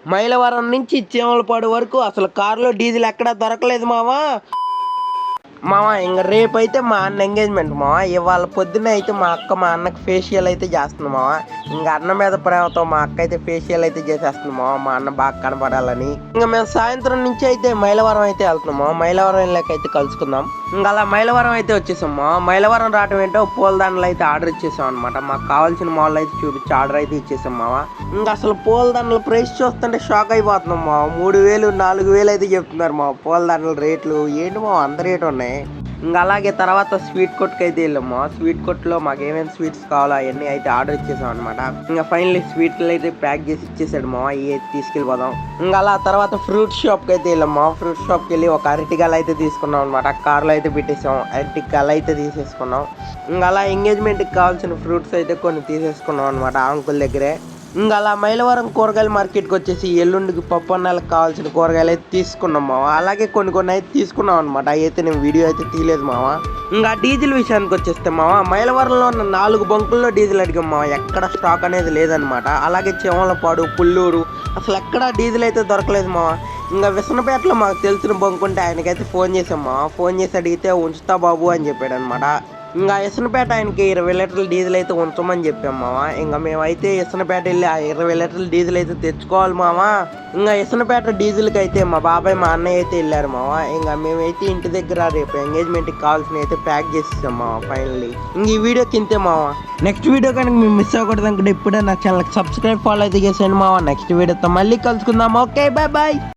మైలవరం నుంచి చీమలపాడు వరకు అసలు కారులో డీజిల్ ఎక్కడా దొరకలేదు మావా. ఇంకా రేపైతే మా అన్న ఎంగేజ్మెంట్ మావా. ఇవాళ పొద్దున్న అయితే మా అక్క మా అన్నకి ఫేషియల్ అయితే చేస్తుంది మావా. ఇంకా అన్న మీద ప్రేమతో మా అక్క అయితే ఫేషియల్ అయితే చేసేస్తుంది మావా, మా అన్న బాగా కనపడాలని. ఇంకా మేము సాయంత్రం నుంచి అయితే మైలవరం అయితే వెళ్తున్నాం మావా. మైలవరం వెళ్ళాకైతే కలుసుకుందాం. ఇంకా అలా మైలవరం అయితే వచ్చేసాం మావా. మైలవరం రావటం ఏంటో పూలదండలు అయితే ఆర్డర్ ఇచ్చేసాం అనమాట. మాకు కావాల్సిన మాల్ అయితే చూపించి ఆర్డర్ అయితే ఇచ్చేసాం మావా. ఇంకా అసలు పూలదండల ప్రైస్ చూస్తుంటే షాక్ అయిపోతున్నాం మావా. 3000 4000 అయితే చెప్తున్నారు మా పూలదండల రేట్లు. ఏంటి మావా అంత రేటు ఉన్నాయి. ఇంకా అలాగే తర్వాత స్వీట్ కొట్టుకు అయితే వెళ్ళాము. స్వీట్ కొట్టులో మాకు ఏమేమి స్వీట్స్ కావాలో అవన్నీ అయితే ఆర్డర్ ఇచ్చేసాం అనమాట. ఇంకా ఫైనల్లీ స్వీట్లు అయితే ప్యాక్ చేసి ఇచ్చేసాడు మా ఇవి అయితే తీసుకెళ్ళిపోదాం. ఇంకా అలా తర్వాత ఫ్రూట్ షాప్కి అయితే వెళ్ళాము. ఫ్రూట్ షాప్కి వెళ్ళి ఒక అరటికాయలు అయితే తీసుకున్నాం అనమాట. కార్లో అయితే పెట్టేసాం. అరటికాయలు అయితే తీసేసుకున్నాం. ఇంకా అలా ఎంగేజ్మెంట్కి కావాల్సిన ఫ్రూట్స్ అయితే కొన్ని తీసేసుకున్నాం అనమాట అంకుల్ దగ్గరే. ఇంకా అలా మైలవరం కూరగాయల మార్కెట్కి వచ్చేసి ఎల్లుండికి పప్పు అన్నాలకు కావాల్సిన కూరగాయలు అయితే తీసుకున్నాం మావా. అలాగే కొన్ని అయితే తీసుకున్నాం అనమాట. అయితే నేను వీడియో అయితే తీయలేదు మావా. ఇంకా డీజిల్ విషయానికి వచ్చేస్తే మావా, మైలవరంలో ఉన్న 4 బంకుల్లో డీజిల్ అడిగాం మావా. ఎక్కడ స్టాక్ అనేది లేదనమాట. అలాగే చీమలపాడు, పుల్లూరు అసలు ఎక్కడ డీజిల్ అయితే దొరకలేదు మావా. ఇంకా విసనపేటలో మాకు తెలిసిన బంకు ఉంటే ఆయనకైతే ఫోన్ చేసాం మావా. ఫోన్ చేసి అడిగితే ఉంచుతా బాబు అని చెప్పాడు అనమాట. ఇంకా ఇసనపేట ఆయనకి 20 లీటర్ల డీజిల్ అయితే ఉంచమని చెప్పాం మావా. ఇంకా మేమైతే ఇసనపేట వెళ్ళి ఆ 20 లీటర్ల డీజిల్ అయితే తెచ్చుకోవాలి మావా. ఇంకా ఇసనపేట డీజిల్కి అయితే మా బాబాయ్ మా అన్నయ్య అయితే వెళ్ళారు మావా. ఇంకా మేమైతే ఇంటి దగ్గర రేపు ఎంగేజ్మెంట్కి కావాల్సిన అయితే ప్యాక్ చేసేసాం మావా ఫైనల్లీ. ఇంక ఈ వీడియోకి ఇంతే మావా. నెక్స్ట్ వీడియో కనుక మేము మిస్ అవ్వకూడదు అనుకుంటే ఇప్పుడే నా ఛానల్కి సబ్స్క్రైబ్ ఫాలో అయితే చేసేయండి మావా. నెక్స్ట్ వీడియోతో మళ్ళీ కలుసుకుందాం. Okay bye bye.